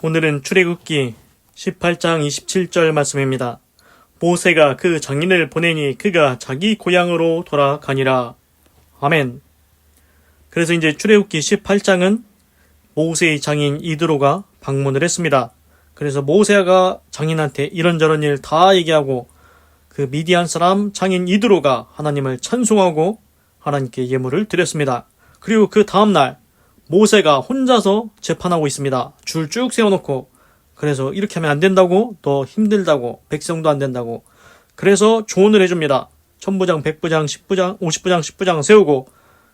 오늘은 출애굽기 18장 27절 말씀입니다. 모세가 그 장인을 보내니 그가 자기 고향으로 돌아가니라. 아멘. 그래서 이제 출애굽기 18장은 모세의 장인 이드로가 방문을 했습니다. 그래서 모세가 장인한테 이런저런 일 다 얘기하고 그 미디안 사람 장인 이드로가 하나님을 찬송하고 하나님께 예물을 드렸습니다. 그리고 그 다음날 모세가 혼자서 재판하고 있습니다. 줄 쭉 세워놓고, 그래서 이렇게 하면 안 된다고, 더 힘들다고, 백성도 안 된다고. 그래서 조언을 해줍니다. 1000부장, 100부장, 10부장, 50부장, 10부장 세우고,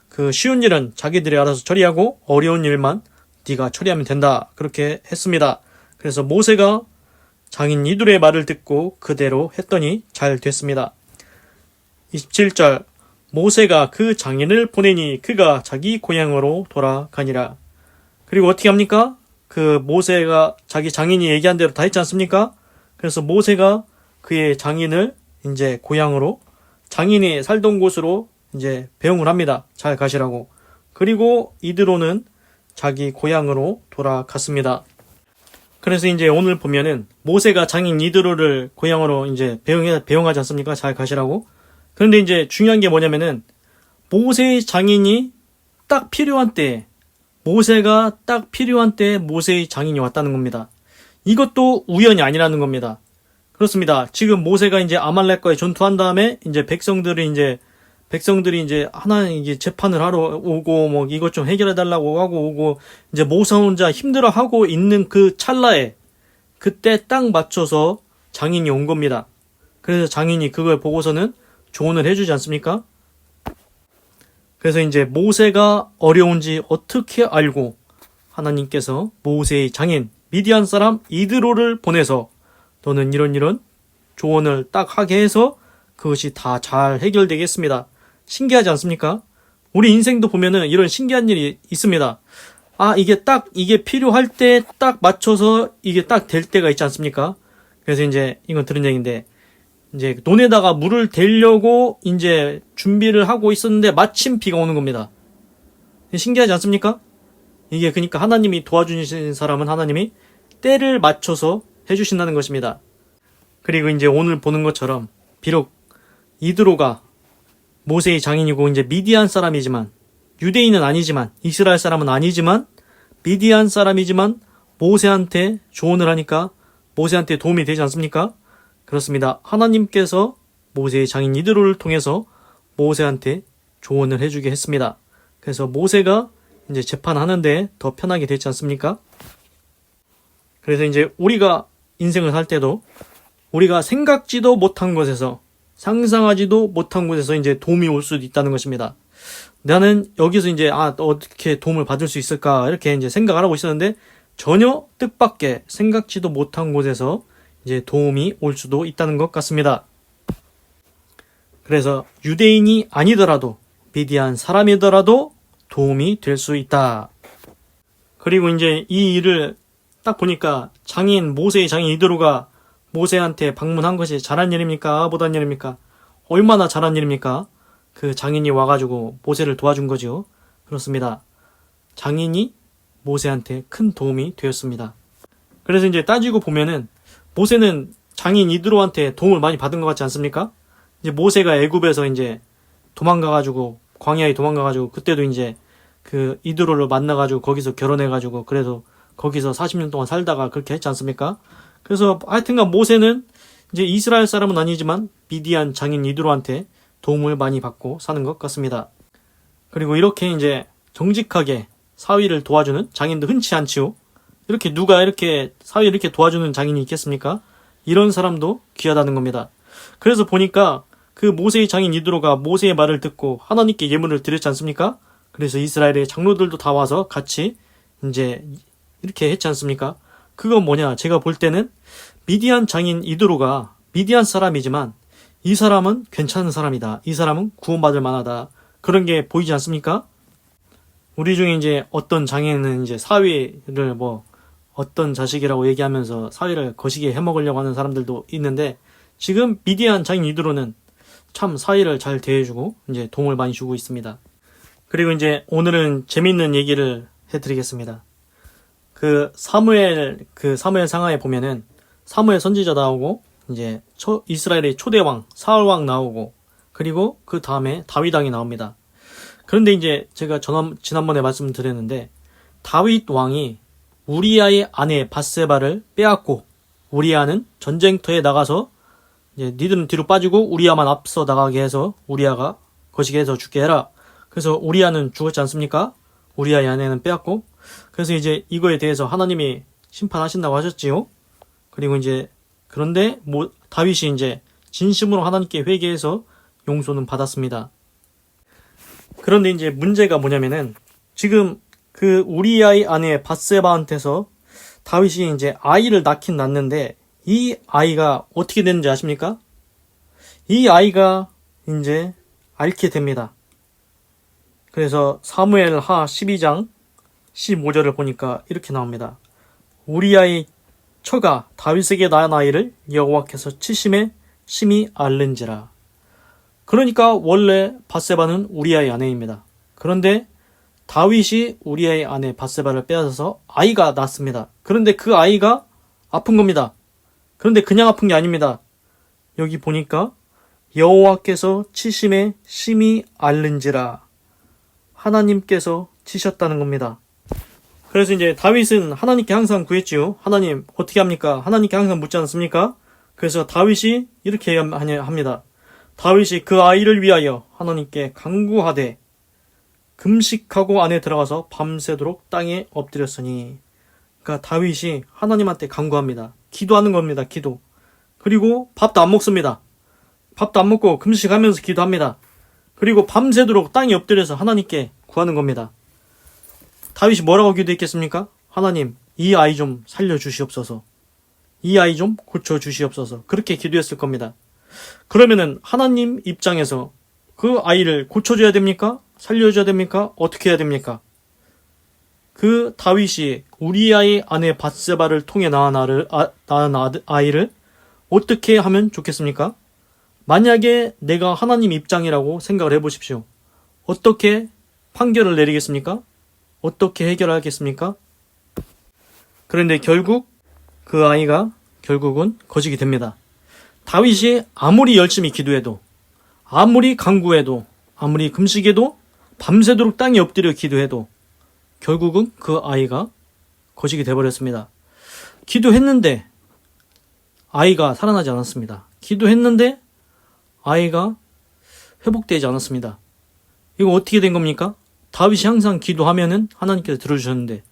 그 쉬운 일은 자기들이 알아서 처리하고 어려운 일만 네가 처리하면 된다. 그렇게 했습니다. 그래서 모세가 장인 이드로의 말을 듣고 그대로 했더니 잘 됐습니다. 27절 모세가 그 장인을 보내니 그가 자기 고향으로 돌아가니라. 그리고 어떻게 합니까? 그 모세가 자기 장인이 얘기한 대로 다 했지 않습니까? 그래서 모세가 그의 장인을 이제 고향으로, 장인이 살던 곳으로 이제 배웅을 합니다. 잘 가시라고. 그리고 이드로는 자기 고향으로 돌아갔습니다. 그래서 이제 오늘 보면은 모세가 장인 이드로를 고향으로 이제 배웅하지 않습니까? 잘 가시라고. 그런데 이제 중요한 게 뭐냐면은 모세의 장인이 딱 필요한 때에, 모세가 딱 필요한 때에 모세의 장인이 왔다는 겁니다. 이것도 우연이 아니라는 겁니다. 그렇습니다. 지금 모세가 이제 아말렉과의 전투한 다음에 이제 백성들이 이제 하나 이제 재판을 하러 오고 뭐 이것 좀 해결해 달라고 하고 오고 이제 모세 혼자 힘들어 하고 있는 그 찰나에 그때 딱 맞춰서 장인이 온 겁니다. 그래서 장인이 그걸 보고서는 조언을 해주지 않습니까? 그래서 이제 모세가 어려운지 어떻게 알고 하나님께서 모세의 장인 미디안 사람 이드로를 보내서 너는 이런 조언을 딱 하게 해서 그것이 다 잘 해결되겠습니다. 신기하지 않습니까? 우리 인생도 보면은 이런 신기한 일이 있습니다. 이게 필요할 때 딱 맞춰서 이게 딱 될 때가 있지 않습니까? 그래서 이제 이건 들은 얘기인데, 이제 논에다가 물을 대려고 이제 준비를 하고 있었는데 마침 비가 오는 겁니다. 신기하지 않습니까? 이게 그러니까 하나님이 도와주신 사람은 하나님이 때를 맞춰서 해주신다는 것입니다. 그리고 이제 오늘 보는 것처럼 비록 이드로가 모세의 장인이고 이제 미디안 사람이지만, 유대인은 아니지만, 이스라엘 사람은 아니지만 미디안 사람이지만 모세한테 조언을 하니까 모세한테 도움이 되지 않습니까? 그렇습니다. 하나님께서 모세의 장인 이드로를 통해서 모세한테 조언을 해주게 했습니다. 그래서 모세가 이제 재판하는데 더 편하게 되지 않습니까? 그래서 이제 우리가 인생을 살 때도 우리가 생각지도 못한 곳에서, 상상하지도 못한 곳에서 이제 도움이 올 수도 있다는 것입니다. 나는 여기서 이제 어떻게 도움을 받을 수 있을까 이렇게 이제 생각을 하고 있었는데 전혀 뜻밖의 생각지도 못한 곳에서 이제 도움이 올 수도 있다는 것 같습니다. 그래서 유대인이 아니더라도 미디안 사람이더라도 도움이 될 수 있다. 그리고 이제 이 일을 딱 보니까 모세의 장인 이드로가 모세한테 방문한 것이 잘한 일입니까? 못한 일입니까? 얼마나 잘한 일입니까? 그 장인이 와가지고 모세를 도와준 거죠. 그렇습니다. 장인이 모세한테 큰 도움이 되었습니다. 그래서 이제 따지고 보면은 모세는 장인 이드로한테 도움을 많이 받은 것 같지 않습니까? 이제 모세가 애굽에서 이제 광야에 도망가가지고 그때도 이제 그 이드로를 만나가지고 거기서 결혼해가지고 그래서 거기서 40년 동안 살다가 그렇게 했지 않습니까? 그래서 하여튼간 모세는 이제 이스라엘 사람은 아니지만 미디안 장인 이드로한테 도움을 많이 받고 사는 것 같습니다. 그리고 이렇게 이제 정직하게 사위를 도와주는 장인도 흔치 않지요. 이렇게 누가 이렇게 사위를 이렇게 도와주는 장인이 있겠습니까? 이런 사람도 귀하다는 겁니다. 그래서 보니까 그 모세의 장인 이드로가 모세의 말을 듣고 하나님께 예물을 드렸지 않습니까? 그래서 이스라엘의 장로들도 다 와서 같이 이제 이렇게 했지 않습니까? 그건 뭐냐? 제가 볼 때는 미디안 장인 이드로가 미디안 사람이지만 이 사람은 괜찮은 사람이다. 이 사람은 구원받을 만하다. 그런 게 보이지 않습니까? 우리 중에 이제 어떤 장인은 이제 사위를 어떤 자식이라고 얘기하면서 사위를 거시기에 해먹으려고 하는 사람들도 있는데, 지금 미디안 장인 이드로는 참 사위를 잘 대해주고 이제 도움을 많이 주고 있습니다. 그리고 이제 오늘은 재밌는 얘기를 해드리겠습니다. 사무엘 상하에 보면은 사무엘 선지자 나오고 이제 이스라엘의 초대왕 사울왕 나오고 그리고 그 다음에 다윗 왕이 나옵니다. 그런데 이제 제가 지난번에 말씀드렸는데 다윗 왕이 우리아의 아내 밧세바를 빼앗고 우리아는 전쟁터에 나가서 이제 니들은 뒤로 빠지고 우리아만 앞서 나가게 해서 우리아가 거시게 해서 죽게 해라. 그래서 우리아는 죽었지 않습니까? 우리아의 아내는 빼앗고 그래서 이제 이거에 대해서 하나님이 심판하신다고 하셨지요. 그리고 이제 그런데 다윗이 이제 진심으로 하나님께 회개해서 용서는 받았습니다. 그런데 이제 문제가 뭐냐면은 지금 그 우리아의 아내 밧세바한테서 다윗이 이제 아이를 낳긴 낳는데 이 아이가 어떻게 됐는지 아십니까? 이 아이가 이제 앓게 됩니다. 그래서 사무엘 하 12장 15절을 보니까 이렇게 나옵니다. 우리아의 처가 다윗에게 낳은 아이를 여호와께서 치심에 심히 앓는지라. 그러니까 원래 밧세바는 우리아의 아내입니다. 그런데 다윗이 우리아의 아내 밧세바를 빼앗아서 아이가 낳습니다. 그런데 그 아이가 아픈 겁니다. 그런데 그냥 아픈 게 아닙니다. 여기 보니까 여호와께서 치심에 심히 앓는지라. 하나님께서 치셨다는 겁니다. 그래서 이제 다윗은 하나님께 항상 구했지요. 하나님 어떻게 합니까? 하나님께 항상 묻지 않습니까? 그래서 다윗이 이렇게 합니다. 다윗이 그 아이를 위하여 하나님께 간구하되 금식하고 안에 들어가서 밤새도록 땅에 엎드렸으니. 그러니까 다윗이 하나님한테 간구합니다. 기도하는 겁니다. 기도. 그리고 밥도 안 먹습니다. 밥도 안 먹고 금식하면서 기도합니다. 그리고 밤새도록 땅에 엎드려서 하나님께 구하는 겁니다. 다윗이 뭐라고 기도했겠습니까? 하나님, 이 아이 좀 살려주시옵소서. 이 아이 좀 고쳐주시옵소서. 그렇게 기도했을 겁니다. 그러면은 하나님 입장에서 그 아이를 고쳐줘야 됩니까? 살려줘야 됩니까? 어떻게 해야 됩니까? 그 다윗이 우리아의 아내 밧세바를 통해 낳은 아이를 어떻게 하면 좋겠습니까? 만약에 내가 하나님 입장이라고 생각을 해보십시오. 어떻게 판결을 내리겠습니까? 어떻게 해결하겠습니까? 그런데 결국 그 아이가 결국은 거지게 됩니다. 다윗이 아무리 열심히 기도해도 아무리 간구해도 아무리 금식해도 밤새도록 땅에 엎드려 기도해도 결국은 그 아이가 거지게 돼버렸습니다. 기도했는데 아이가 살아나지 않았습니다. 기도했는데 아이가 회복되지 않았습니다. 이거 어떻게 된 겁니까? 다윗이 항상 기도하면은 하나님께서 들어주셨는데,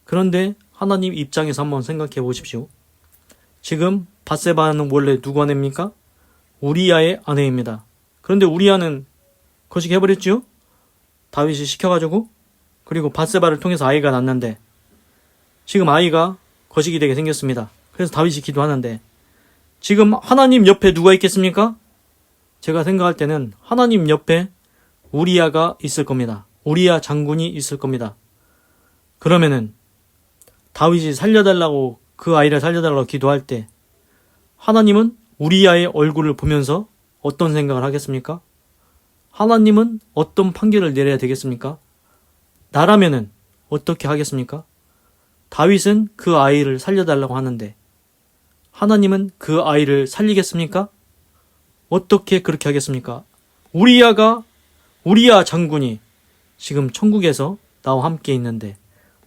그런데 하나님 입장에서 한번 생각해 보십시오. 지금 밧세바는 원래 누구 아내입니까? 우리아의 아내입니다. 그런데 우리아는 거시기 해버렸지요? 다윗이 시켜가지고, 그리고 밧세바를 통해서 아이가 낳는데 지금 아이가 거시기 되게 생겼습니다. 그래서 다윗이 기도하는데 지금 하나님 옆에 누가 있겠습니까? 제가 생각할 때는 하나님 옆에 우리아가 있을 겁니다. 우리아 장군이 있을 겁니다. 그러면은 다윗이 살려달라고 그 아이를 살려달라고 기도할 때 하나님은 우리아의 얼굴을 보면서 어떤 생각을 하겠습니까? 하나님은 어떤 판결을 내려야 되겠습니까? 나라면은 어떻게 하겠습니까? 다윗은 그 아이를 살려달라고 하는데 하나님은 그 아이를 살리겠습니까? 어떻게 그렇게 하겠습니까? 우리아 장군이 지금 천국에서 나와 함께 있는데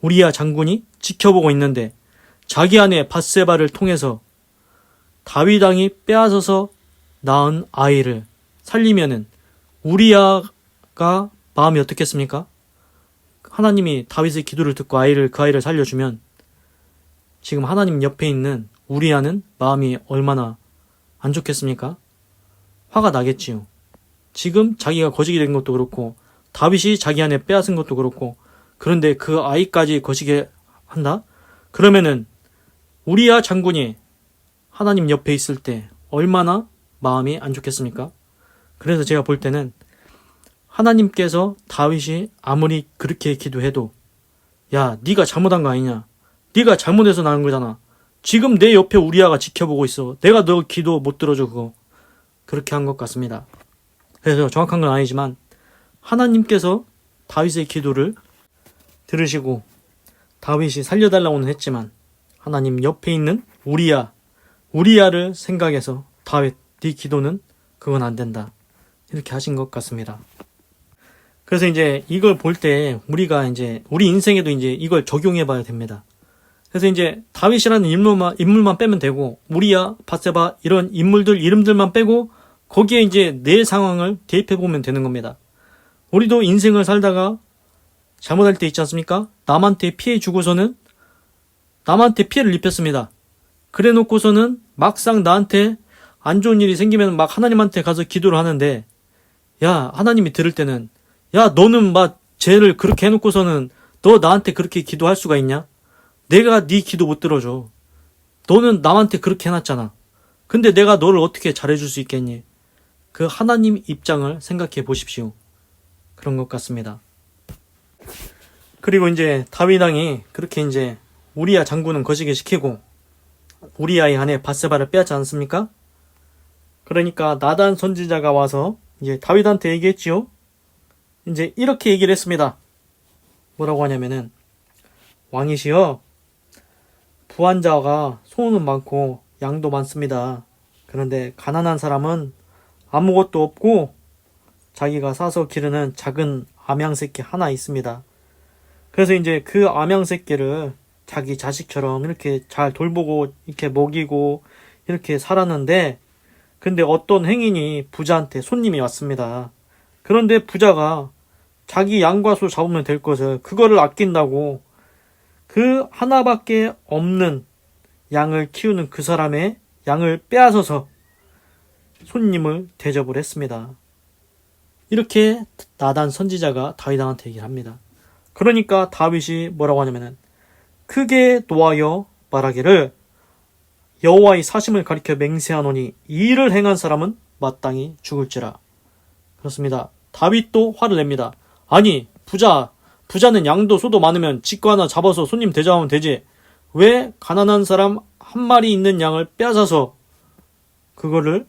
우리아 장군이 지켜보고 있는데 자기 아내 밧세바를 통해서 다윗 왕이 빼앗아서 낳은 아이를 살리면은 우리아가 마음이 어떻겠습니까? 하나님이 다윗의 기도를 듣고 그 아이를 살려주면 지금 하나님 옆에 있는 우리아는 마음이 얼마나 안 좋겠습니까? 화가 나겠지요. 지금 자기가 거지게 된 것도 그렇고 다윗이 자기 아내 빼앗은 것도 그렇고 그런데 그 아이까지 거지게 한다? 그러면은 우리아 장군이 하나님 옆에 있을 때 얼마나 마음이 안 좋겠습니까? 그래서 제가 볼 때는 하나님께서 다윗이 아무리 그렇게 기도해도 야, 네가 잘못한 거 아니냐? 네가 잘못해서 나는 거잖아. 지금 내 옆에 우리아가 지켜보고 있어. 내가 너 기도 못 들어줘 그거. 그렇게 한 것 같습니다. 그래서 정확한 건 아니지만 하나님께서 다윗의 기도를 들으시고 다윗이 살려달라고는 했지만 하나님 옆에 있는 우리야를 생각해서 다윗 네 기도는 그건 안 된다. 이렇게 하신 것 같습니다. 그래서 이제 이걸 볼 때 우리가 이제 우리 인생에도 이제 이걸 적용해 봐야 됩니다. 그래서 이제 다윗이라는 인물만 빼면 되고 우리야, 밧세바 이런 인물들 이름들만 빼고 거기에 이제 내 상황을 대입해 보면 되는 겁니다. 우리도 인생을 살다가 잘못할 때 있지 않습니까? 남한테 피해 주고서는 남한테 피해를 입혔습니다. 그래 놓고서는 막상 나한테 안 좋은 일이 생기면 막 하나님한테 가서 기도를 하는데, 야, 하나님이 들을 때는, 야, 너는 막 죄를 그렇게 해놓고서는 너 나한테 그렇게 기도할 수가 있냐? 내가 네 기도 못 들어줘. 너는 남한테 그렇게 해놨잖아. 근데 내가 너를 어떻게 잘해줄 수 있겠니? 그 하나님 입장을 생각해 보십시오. 그런 것 같습니다. 그리고 이제 다윗 왕이 그렇게 이제 우리야 장군은 거시기 시키고 우리야의 아내 밧세바를 빼앗지 않습니까? 그러니까 나단 선지자가 와서 이제 다윗한테 얘기했지요. 이제 이렇게 얘기를 했습니다. 뭐라고 하냐면은, 왕이시여, 부한자가 소는 많고 양도 많습니다. 그런데 가난한 사람은 아무것도 없고 자기가 사서 기르는 작은 암양새끼 하나 있습니다. 그래서 이제 그 암양새끼를 자기 자식처럼 이렇게 잘 돌보고 이렇게 먹이고 이렇게 살았는데, 근데 어떤 행인이 부자한테 손님이 왔습니다. 그런데 부자가 자기 양과 소 잡으면 될 것을 그거를 아낀다고 그 하나밖에 없는 양을 키우는 그 사람의 양을 빼앗아서 손님을 대접을 했습니다. 이렇게 나단 선지자가 다윗왕한테 얘기를 합니다. 그러니까 다윗이 뭐라고 하냐면은 크게 노하여 말하기를 여호와의 사심을 가리켜 맹세하노니 이 일을 행한 사람은 마땅히 죽을지라. 그렇습니다. 다윗도 화를 냅니다. 아니, 부자는 양도 소도 많으면 지거 하나 잡아서 손님 대접하면 되지. 왜 가난한 사람 한 마리 있는 양을 빼앗아서 그거를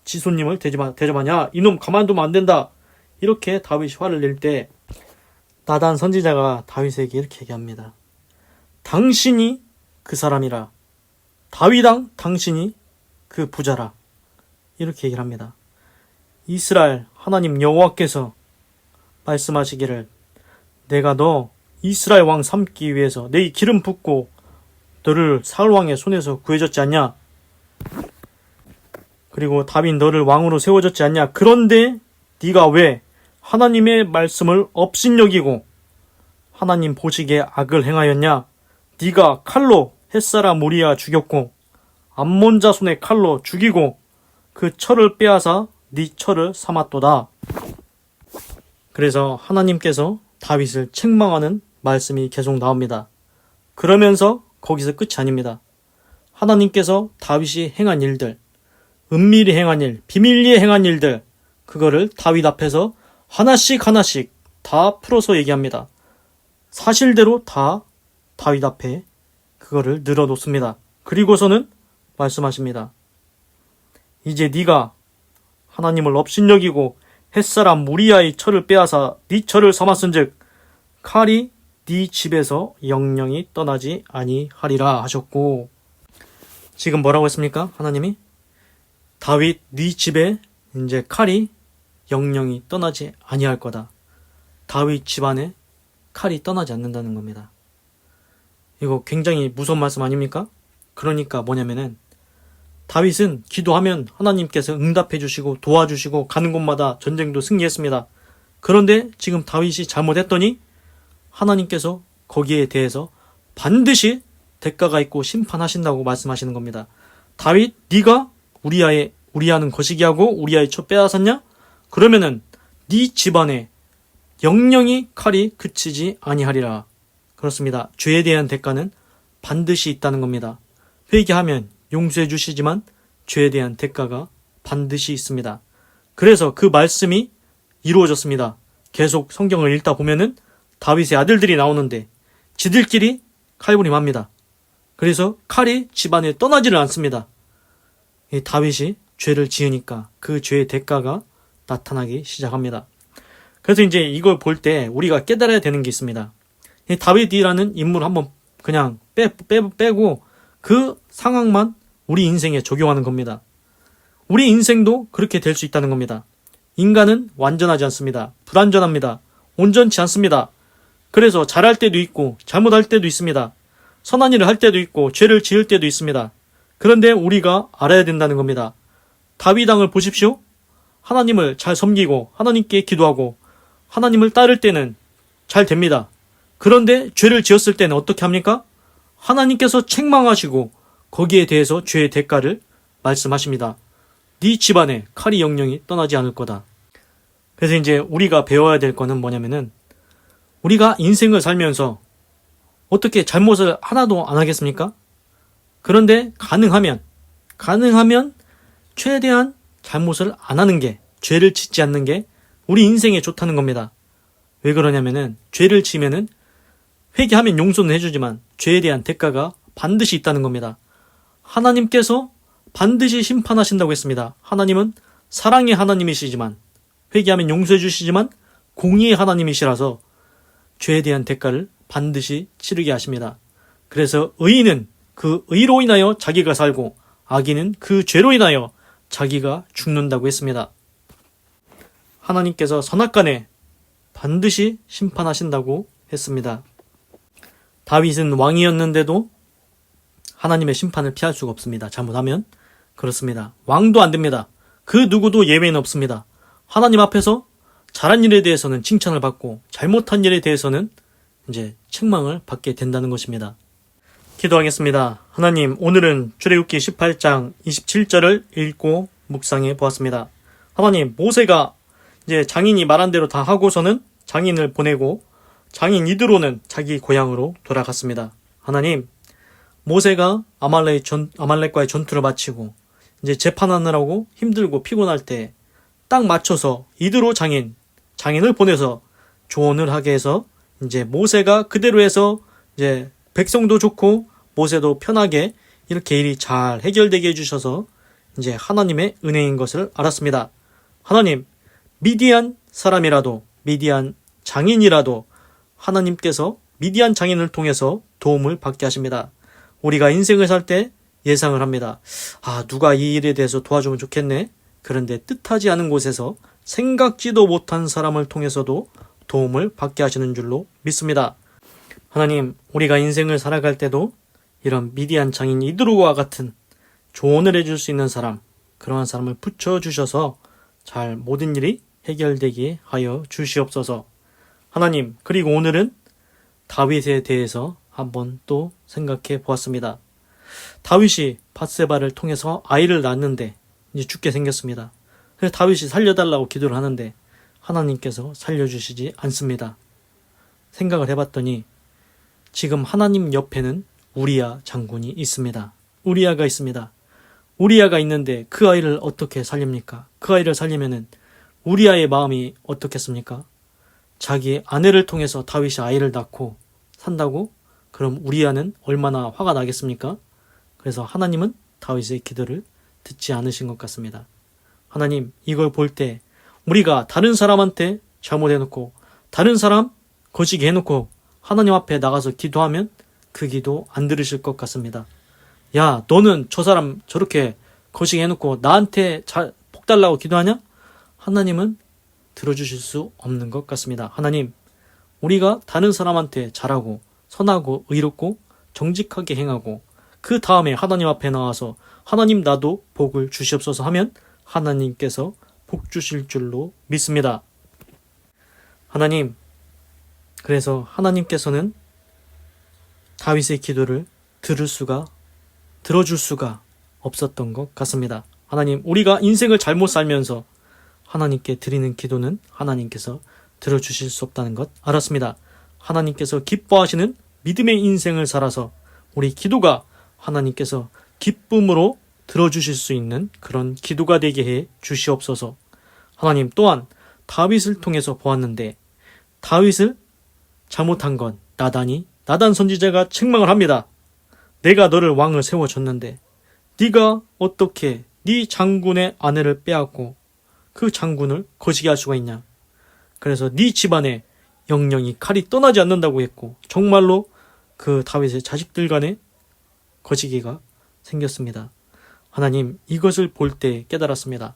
지 손님을 대접하냐? 이놈 가만두면 안 된다. 이렇게 다윗이 화를 낼 때 나단 선지자가 다윗에게 이렇게 얘기합니다. 당신이 그 사람이라. 다윗왕 당신이 그 부자라. 이렇게 얘기를 합니다. 이스라엘 하나님 여호와께서 말씀하시기를 내가 너 이스라엘 왕 삼기 위해서 내 기름 붓고 너를 사울 왕의 손에서 구해줬지 않냐? 그리고 다윗 너를 왕으로 세워줬지 않냐? 그런데 네가 왜 하나님의 말씀을 업신여기고 하나님 보시기에 악을 행하였냐? 네가 칼로 햇사람 우리야 죽였고 암몬 자손의 칼로 죽이고 그 철을 빼앗아 네 철을 삼았도다. 그래서 하나님께서 다윗을 책망하는 말씀이 계속 나옵니다. 그러면서 거기서 끝이 아닙니다. 하나님께서 다윗이 행한 일들, 은밀히 행한 일, 비밀리에 행한 일들, 그거를 다윗 앞에서 하나씩 다 풀어서 얘기합니다. 사실대로 다 다윗 앞에 그거를 늘어놓습니다. 그리고서는 말씀하십니다. 이제 네가 하나님을 업신여기고 햇사람 우리야의 철을 빼앗아 네 철을 삼았은즉 칼이 네 집에서 영영이 떠나지 아니하리라 하셨고, 지금 뭐라고 했습니까? 하나님이 다윗 네 집에 이제 칼이 영영이 떠나지 아니할 거다. 다윗 집안에 칼이 떠나지 않는다는 겁니다. 이거 굉장히 무서운 말씀 아닙니까? 그러니까 뭐냐면은 다윗은 기도하면 하나님께서 응답해 주시고 도와주시고 가는 곳마다 전쟁도 승리했습니다. 그런데 지금 다윗이 잘못했더니 하나님께서 거기에 대해서 반드시 대가가 있고 심판하신다고 말씀하시는 겁니다. 다윗 네가 우리야는 거시기하고 우리야의 초 빼앗았냐? 그러면은 네 집안에 영영이 칼이 그치지 아니하리라. 그렇습니다. 죄에 대한 대가는 반드시 있다는 겁니다. 회개하면 용서해 주시지만 죄에 대한 대가가 반드시 있습니다. 그래서 그 말씀이 이루어졌습니다. 계속 성경을 읽다 보면은 다윗의 아들들이 나오는데 지들끼리 칼부림합니다. 그래서 칼이 집안에 떠나지를 않습니다. 다윗이 죄를 지으니까 그 죄의 대가가 나타나기 시작합니다. 그래서 이제 이걸 볼 때 우리가 깨달아야 되는 게 있습니다. 다윗이라는 인물을 한번 그냥 빼고 그 상황만 우리 인생에 적용하는 겁니다. 우리 인생도 그렇게 될 수 있다는 겁니다. 인간은 완전하지 않습니다. 불완전합니다. 온전치 않습니다. 그래서 잘할 때도 있고 잘못할 때도 있습니다. 선한 일을 할 때도 있고 죄를 지을 때도 있습니다. 그런데 우리가 알아야 된다는 겁니다. 다윗 왕을 보십시오. 하나님을 잘 섬기고 하나님께 기도하고 하나님을 따를 때는 잘 됩니다. 그런데 죄를 지었을 때는 어떻게 합니까? 하나님께서 책망하시고 거기에 대해서 죄의 대가를 말씀하십니다. 네 집안에 칼이 영영이 떠나지 않을 거다. 그래서 이제 우리가 배워야 될 거는 뭐냐면은 우리가 인생을 살면서 어떻게 잘못을 하나도 안 하겠습니까? 그런데 가능하면 최대한 잘못을 안 하는 게, 죄를 짓지 않는 게 우리 인생에 좋다는 겁니다. 왜 그러냐면은 죄를 지면은 회개하면 용서는 해주지만 죄에 대한 대가가 반드시 있다는 겁니다. 하나님께서 반드시 심판하신다고 했습니다. 하나님은 사랑의 하나님이시지만 회개하면 용서해 주시지만 공의의 하나님이시라서 죄에 대한 대가를 반드시 치르게 하십니다. 그래서 의인은 그 의로 인하여 자기가 살고 악인은 그 죄로 인하여 자기가 죽는다고 했습니다. 하나님께서 선악간에 반드시 심판하신다고 했습니다. 다윗은 왕이었는데도 하나님의 심판을 피할 수가 없습니다. 잘못하면 그렇습니다. 왕도 안 됩니다. 그 누구도 예외는 없습니다. 하나님 앞에서 잘한 일에 대해서는 칭찬을 받고 잘못한 일에 대해서는 이제 책망을 받게 된다는 것입니다. 기도하겠습니다. 하나님, 오늘은 출애굽기 18장 27절을 읽고 묵상해 보았습니다. 하나님, 모세가 이제 장인이 말한 대로 다 하고서는 장인을 보내고 장인 이드로는 자기 고향으로 돌아갔습니다. 하나님, 모세가 아말렉과의 전투를 마치고 이제 재판하느라고 힘들고 피곤할 때 딱 맞춰서 이드로 장인을 보내서 조언을 하게 해서 이제 모세가 그대로 해서 이제 백성도 좋고 모세도 편하게 이렇게 일이 잘 해결되게 해주셔서 이제 하나님의 은혜인 것을 알았습니다. 하나님, 미디안 사람이라도 미디안 장인이라도 하나님께서 미디안 장인을 통해서 도움을 받게 하십니다. 우리가 인생을 살 때 예상을 합니다. 누가 이 일에 대해서 도와주면 좋겠네. 그런데 뜻하지 않은 곳에서 생각지도 못한 사람을 통해서도 도움을 받게 하시는 줄로 믿습니다. 하나님, 우리가 인생을 살아갈 때도 이런 미디안 장인 이드로와 같은 조언을 해줄 수 있는 사람, 그러한 사람을 붙여주셔서 잘 모든 일이 해결되게 하여 주시옵소서. 하나님, 그리고 오늘은 다윗에 대해서 한번 또 생각해 보았습니다. 다윗이 밧세바를 통해서 아이를 낳았는데 이제 죽게 생겼습니다. 그래서 다윗이 살려달라고 기도를 하는데 하나님께서 살려주시지 않습니다. 생각을 해봤더니 지금 하나님 옆에는 우리야 장군이 있습니다. 우리야가 있습니다. 우리야가 있는데 그 아이를 어떻게 살립니까? 그 아이를 살리면은 우리야의 마음이 어떻겠습니까? 자기 아내를 통해서 다윗이 아이를 낳고 산다고? 그럼 우리야는 얼마나 화가 나겠습니까? 그래서 하나님은 다윗의 기도를 듣지 않으신 것 같습니다. 하나님, 이걸 볼 때 우리가 다른 사람한테 잘못해놓고 다른 사람 거시기 해놓고 하나님 앞에 나가서 기도하면 그 기도 안 들으실 것 같습니다. 야, 너는 저 사람 저렇게 거시기 해놓고 나한테 복 달라고 기도하냐? 하나님은 들어주실 수 없는 것 같습니다. 하나님, 우리가 다른 사람한테 잘하고 선하고 의롭고 정직하게 행하고 그 다음에 하나님 앞에 나와서 하나님 나도 복을 주시옵소서 하면 하나님께서 복 주실 줄로 믿습니다. 하나님, 그래서 하나님께서는 다윗의 기도를 들어줄 수가 없었던 것 같습니다. 하나님, 우리가 인생을 잘못 살면서 하나님께 드리는 기도는 하나님께서 들어주실 수 없다는 것 알았습니다. 하나님께서 기뻐하시는 믿음의 인생을 살아서 우리 기도가 하나님께서 기쁨으로 들어주실 수 있는 그런 기도가 되게 해 주시옵소서. 하나님, 또한 다윗을 통해서 보았는데 다윗을 잘못한 건 나단 선지자가 책망을 합니다. 내가 너를 왕을 세워줬는데 네가 어떻게 네 장군의 아내를 빼앗고 그 장군을 거시기 할 수가 있냐. 그래서 네 집안에 영영이 칼이 떠나지 않는다고 했고 정말로 그 다윗의 자식들 간에 거시기가 생겼습니다. 하나님 이것을 볼 때 깨달았습니다.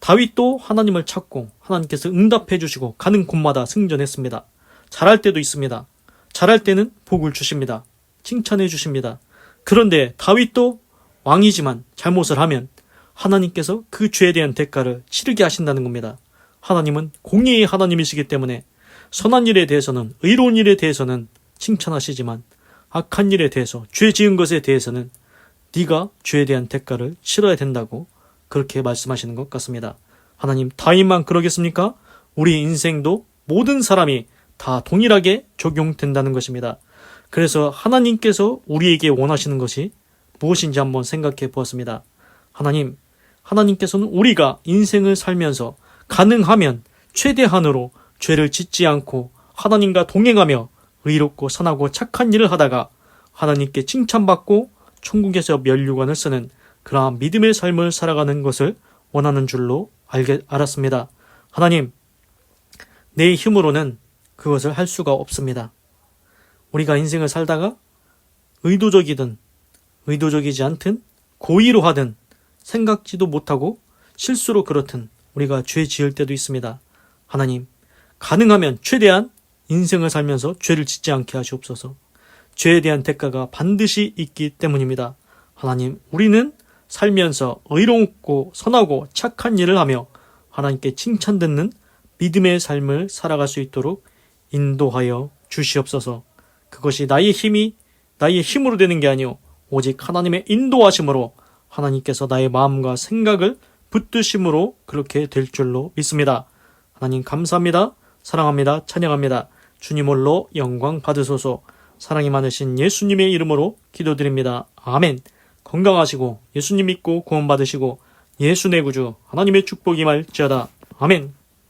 다윗도 하나님을 찾고 하나님께서 응답해 주시고 가는 곳마다 승전했습니다. 잘할 때도 있습니다. 잘할 때는 복을 주십니다. 칭찬해 주십니다. 그런데 다윗도 왕이지만 잘못을 하면 하나님께서 그 죄에 대한 대가를 치르게 하신다는 겁니다. 하나님은 공의의 하나님이시기 때문에 선한 일에 대해서는, 의로운 일에 대해서는 칭찬하시지만 악한 일에 대해서, 죄 지은 것에 대해서는 네가 죄에 대한 대가를 치러야 된다고 그렇게 말씀하시는 것 같습니다. 하나님 다윗만 그러겠습니까? 우리 인생도 모든 사람이 다 동일하게 적용된다는 것입니다. 그래서 하나님께서 우리에게 원하시는 것이 무엇인지 한번 생각해 보았습니다. 하나님께서는 우리가 인생을 살면서 가능하면 최대한으로 죄를 짓지 않고 하나님과 동행하며 의롭고 선하고 착한 일을 하다가 하나님께 칭찬받고 천국에서 면류관을 쓰는 그러한 믿음의 삶을 살아가는 것을 원하는 줄로 알았습니다. 하나님, 내 힘으로는 그것을 할 수가 없습니다. 우리가 인생을 살다가 의도적이든 의도적이지 않든 고의로 하든 생각지도 못하고 실수로 그렇든 우리가 죄 지을 때도 있습니다. 하나님, 가능하면 최대한 인생을 살면서 죄를 짓지 않게 하시옵소서. 죄에 대한 대가가 반드시 있기 때문입니다. 하나님, 우리는 살면서 의롭고 선하고 착한 일을 하며 하나님께 칭찬듣는 믿음의 삶을 살아갈 수 있도록 인도하여 주시옵소서. 그것이 나의 힘으로 되는 게 아니오 오직 하나님의 인도하심으로 하나님께서 나의 마음과 생각을 붙드심으로 그렇게 될 줄로 믿습니다. 하나님 감사합니다. 사랑합니다. 찬양합니다. 주님 홀로 영광 받으소서. 사랑이 많으신 예수님의 이름으로 기도드립니다. 아멘. 건강하시고 예수님 믿고 구원 받으시고 예수 내 구주 하나님의 축복이 말지어다. 아멘.